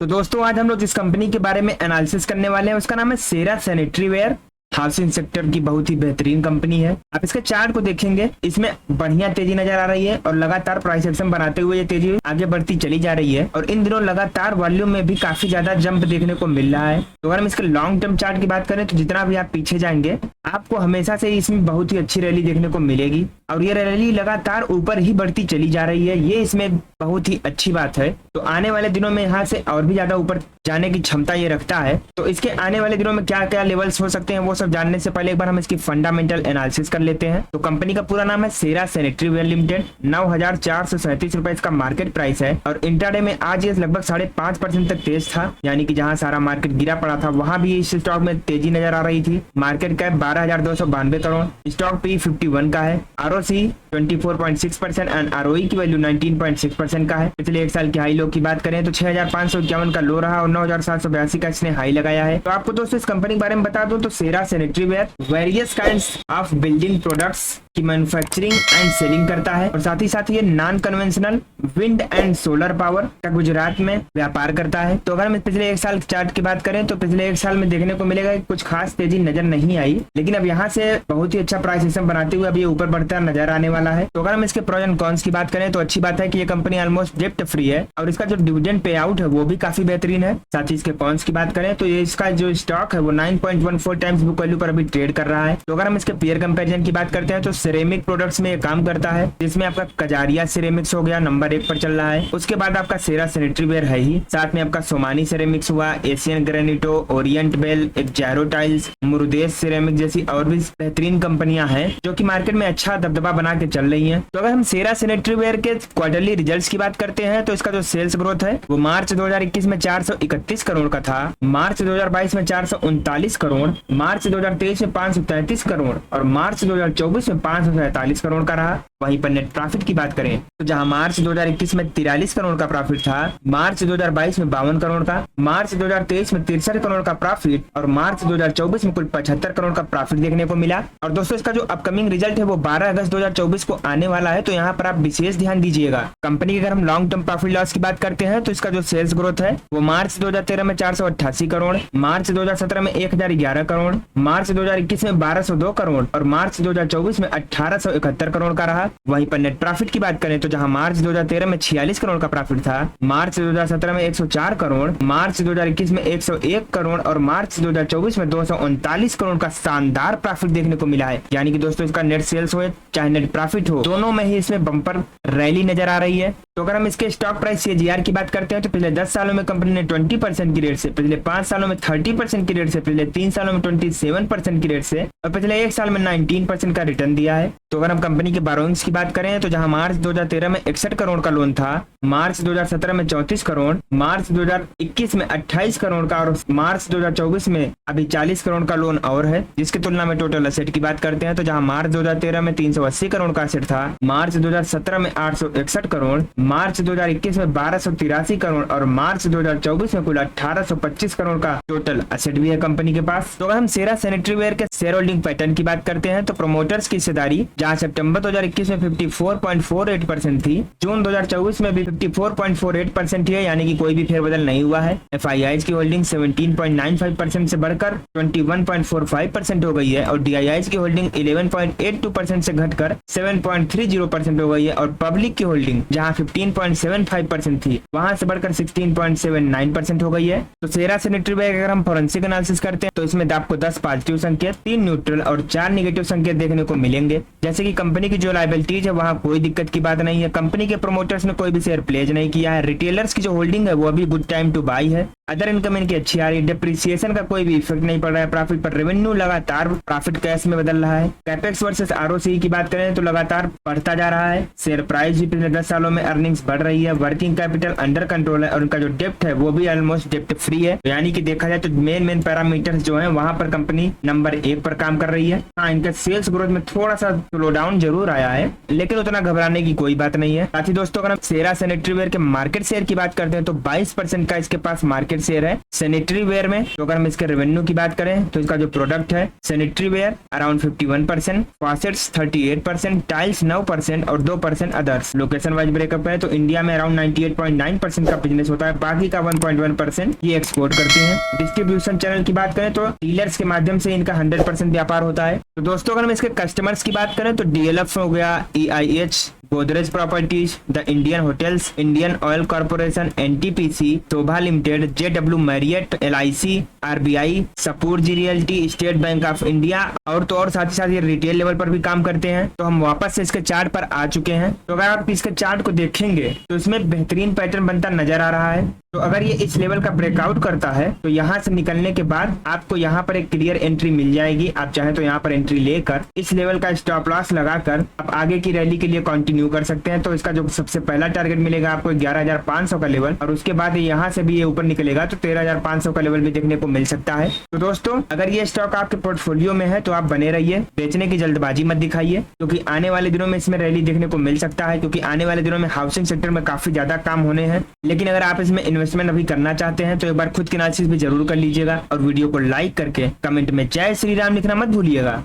तो दोस्तों आज हम लोग जिस कंपनी के बारे में एनालिसिस करने वाले हैं उसका नाम है सेरा सैनिटरी वेयर। हाउसिंग सेक्टर की बहुत ही बेहतरीन कंपनी है। आप इसके चार्ट को देखेंगे, इसमें बढ़िया तेजी नजर आ रही है और लगातार प्राइस एक्शन बनाते हुए ये तेजी आगे बढ़ती चली जा रही है और इन दिनों लगातार वॉल्यूम में भी काफी ज्यादा जंप देखने को मिल रहा है। तो अगर हम इसके लॉन्ग टर्म चार्ट की बात करें तो जितना भी आप पीछे जाएंगे आपको हमेशा से इसमें बहुत ही अच्छी रैली देखने को मिलेगी और ये रैली लगातार ऊपर ही बढ़ती चली जा रही है। ये इसमें बहुत ही अच्छी बात है। तो आने वाले दिनों में यहाँ से और भी ज्यादा ऊपर जाने की क्षमता ये रखता है। तो इसके आने वाले दिनों में क्या क्या लेवल्स हो सकते हैं वो सब जानने से पहले एक बार हम इसकी फंडामेंटल एनालिसिस कर लेते हैं। तो कंपनी का पूरा नाम है सेरा सैनिटरी वेयर लिमिटेड। 9,437 रुपए इसका मार्केट प्राइस है और इंट्राडे में आज ये लगभग 5.5% तक तेज था, यानी कि जहां सारा मार्केट गिरा पड़ा था वहां भी इस स्टॉक में तेजी नजर आ रही थी। Market cap 12,292 crore, stock P 51 का है, आरओसी 24.6% एंड आरओई की वैल्यू 19.6% का है। पिछले एक साल की हाई लो की बात करें तो 6,551 का लो रहा और 9,782 का इसने हाई लगाया है। तो आपको दोस्तों इस कंपनी के बारे में बता दूं तो Cera sanitary ware various kinds of building products की मैन्युफैक्चरिंग एंड सेलिंग करता है और साथ ही ये non conventional wind and solar power का गुजरात में व्यापार करता है। तो अगर हम पिछले एक साल चार्ट की बात करें तो पिछले एक साल में देखने को मिलेगा कि कुछ खास तेजी नजर नहीं आई, लेकिन अब यहाँ से बहुत ही अच्छा प्राइस सिस्टम बनाते हुए अब ये ऊपर बढ़ता नजर आने वाला है। तो अगर हम इसके प्रोज एंड कॉन्स की बात करें तो अच्छी बात है कि ये कंपनी ऑलमोस्ट डेप्ट फ्री है और इसका जो डिविडेंड पे आउट है वो भी काफी बेहतरीन है। साथ ही इसके कॉन्स की बात करें तो ये इसका जो स्टॉक है वो 9.14 टाइम्स बुक वैल्यू पर अभी ट्रेड कर रहा है। तो अगर हम इसके पेयर कंपैरिजन की बात करते हैं तो सिरेमिक प्रोडक्ट्स में ये काम करता है, जिसमें आपका कजारिया सिरेमिक्स हो गया, नंबर 1 पर चल रहा है। उसके बाद आपका सेरा सैनिटरी वेयर है ही, साथ में आपका सोमानी सिरेमिक्स हुआ, एशियन ग्रेनिटो, ओरिएंट बेल, एक जैरो टाइल्स, मुरुदेश सिरेमिक जैसी और भी बेहतरीन कंपनियां हैं जो कि मार्केट में अच्छा दबदबा बना के चल रही हैं। तो अगर हम सेरा सैनिटरी वेयर के क्वार्टरली रिजल्ट्स की बात करते हैं तो इसका जो सेल्स ग्रोथ है वो मार्च 2021 में 431 करोड़ का था, मार्च 2022 में 439 करोड़, मार्च 2023 में 533 करोड़ और मार्च 2024 में 547 करोड़ का रहा। वहीं पर नेट प्रॉफिट की बात करें तो जहां मार्च 2021 में 43 करोड़ का प्रॉफिट था, मार्च 2022 में 52 करोड़ का, मार्च 2023 में 63 करोड़ का प्रॉफिट और मार्च 2024 में कुल 75 करोड़ का प्रॉफिट देखने को मिला। और दोस्तों इसका जो अपकमिंग रिजल्ट है वो 12 अगस्त 2024 को आने वाला है, तो यहाँ पर आप विशेष ध्यान दीजिएगा। कंपनी की अगर हम लॉन्ग टर्म प्रॉफिट लॉस की बात करते हैं तो इसका जो सेल्स ग्रोथ है वो मार्च 2013 में 488 करोड़, मार्च 2017 में 1011 करोड़, मार्च 2021 में 1202 करोड़ और मार्च 2024 में 1871 करोड़ का रहा। वहीं पर नेट प्रॉफिट की बात करें तो जहां मार्च 2013 में 46 करोड़ का प्रॉफिट था, मार्च 2017 में 104 करोड़, मार्च 2021 में 101 करोड़ और मार्च 2024 में 239 करोड़ का शानदार प्रॉफिट देखने को मिला है। यानी कि दोस्तों इसका नेट सेल्स हो चाहे नेट प्रॉफिट हो, दोनों में ही इसमें बम्पर रैली नजर आ रही है। तो अगर हम इसके स्टॉक प्राइस CAGR की बात करते हैं तो पिछले 10 सालों में कंपनी ने 20% की रेट से, पिछले 5 सालों में 30% की रेट से, पिछले 3 सालों में 27% की रेट से और पिछले 1 साल में 19% का रिटर्न दिया है। तो अगर हम कंपनी के बोरोइंग्स की बात करें तो जहां मार्च 2013 में 61 करोड़ का लोन था, मार्च 2017 में 34 करोड़, मार्च 2021 में 28 करोड़ का और मार्च 2024 में अभी 40 करोड़ का लोन और है। जिसकी तुलना में टोटल असेट की बात करते हैं तो जहां मार्च 2013 में 380 करोड़ का असेट था, मार्च 2017 में 861 करोड़, मार्च 2021 में 1283 करोड़ और मार्च 2024 में कुल 1825 करोड़ का टोटल असेट भी है कंपनी के पास। तो अगर हम सेरा सैनिटरी वेयर के शेयर होल्डिंग पैटर्न की बात करते हैं तो प्रोमोटर्स की हिस्सेदारी जहां सितंबर 2021 में 54.48% थी, जून 2024 में भी 54.48% है, यानी कि कोई भी फेरबदल नहीं हुआ है। FIIs की होल्डिंग 17.95% से बढ़कर 21.45% हो गई है और DIIs की होल्डिंग 11.82% से घटकर 7.30% हो गई है और पब्लिक की होल्डिंग जहां 15.75% थी वहां से बढ़कर 16.79% हो गई है। तो सेरा सैनिटरी वेयर अगर हम फोरेंसिक एनालिसिस करते हैं तो इसमें आपको 10 पॉजिटिव संकेत, 3 न्यूट्रल और 4 नेगेटिव संकेत देखने को मिलेंगे। जैसे कि कंपनी की जो लायबिलिटीज है वहां कोई दिक्कत की बात नहीं है, कंपनी के प्रोमोटर्स ने कोई भी शेयर प्लेज नहीं किया है, रिटेलर्स की जो होल्डिंग है वो अभी गुड टाइम टू बाई है, अदर इनकम इनकी अच्छी आ रही है, डिप्रिसिएशन का कोई भी इफेक्ट नहीं पड़ रहा है प्रॉफिट पर, रेवेन्यू लगातार प्रॉफिट कैश में बदल रहा है, कैपेक्स वर्सेस ROCE की बात करें तो लगातार बढ़ता जा रहा है, शेयर प्राइस भी पिछले 10 सालों में अर्निंग्स बढ़ रही है, वर्किंग कैपिटल अंडर कंट्रोल है और उनका जो डेप्ट है वो भी ऑलमोस्ट डेप्ट फ्री है। तो यानी कि देखा जाए तो मेन पैरामीटर्स जो है वहां पर कंपनी नंबर 1 पर काम कर रही है। हाँ, इनका सेल्स ग्रोथ में थोड़ा सा स्लो डाउन जरूर आया है, लेकिन उतना घबराने की कोई बात नहीं है। साथ ही दोस्तों अगर हम सेरा सैनिटरी वेयर के मार्केट शेयर की बात करते हैं तो 22% का इसके पास मार्केट मार्केट शेयर है। सैनिटरी वेयर में तो अगर हम इसके रेवेन्यू की बात करें तो इसका जो प्रोडक्ट है sanitary ware around 51%, faucets 38%, tiles 9% और 2% अदर्स। लोकेशन वाइज ब्रेकअप है तो इंडिया में अराउंड 98.9% का बिजनेस होता है, बाकी का 1.1% ये एक्सपोर्ट करते हैं। डिस्ट्रीब्यूशन चैनल की बात करें तो डीलर्स के माध्यम से इनका 100% व्यापार होता है। तो दोस्तों अगर हम इसके कस्टमर्स की बात करें तो डीएलएफ हो गया, EIH, Godrej properties, the Indian hotels, Indian oil corporation, NTPC, Shobha limited, JW Marriott, LIC, RBI, Shapoorji realty, state bank of India और तो और साथ ही साथ ये रिटेल लेवल पर भी काम करते हैं। तो हम वापस से इसके चार्ट पर आ चुके हैं। तो अगर आप इसके चार्ट को देखेंगे तो इसमें बेहतरीन पैटर्न बनता नजर आ रहा है। तो अगर ये इस लेवल का ब्रेकआउट करता है तो यहाँ से निकलने के बाद आपको यहाँ पर एक क्लियर एंट्री मिल जाएगी। आप चाहे तो यहाँ पर एंट्री लेकर इस लेवल का स्टॉप लॉस लगाकर आप आगे की रैली के लिए कंटिन्यू कर सकते हैं। तो इसका जो सबसे पहला टारगेट मिलेगा आपको 11,500 का लेवल और उसके बाद यहाँ से भी ये ऊपर निकलेगा तो 13,500 का लेवल भी देखने को मिल सकता है। तो दोस्तों अगर ये स्टॉक आपके पोर्टफोलियो में है तो आप बने रहिए, बेचने की जल्दबाजी मत दिखाइए, क्योंकि आने वाले दिनों में इसमें रैली देखने को मिल सकता है, क्योंकि आने वाले दिनों में हाउसिंग सेक्टर में काफी ज्यादा काम होने हैं। लेकिन अगर आप इसमें इन्वेस्टमेंट अभी करना चाहते हैं तो एक बार खुद की एनालिसिस भी जरूर कर लीजिएगा और वीडियो को लाइक करके कमेंट में जय श्री राम लिखना मत भूलिएगा।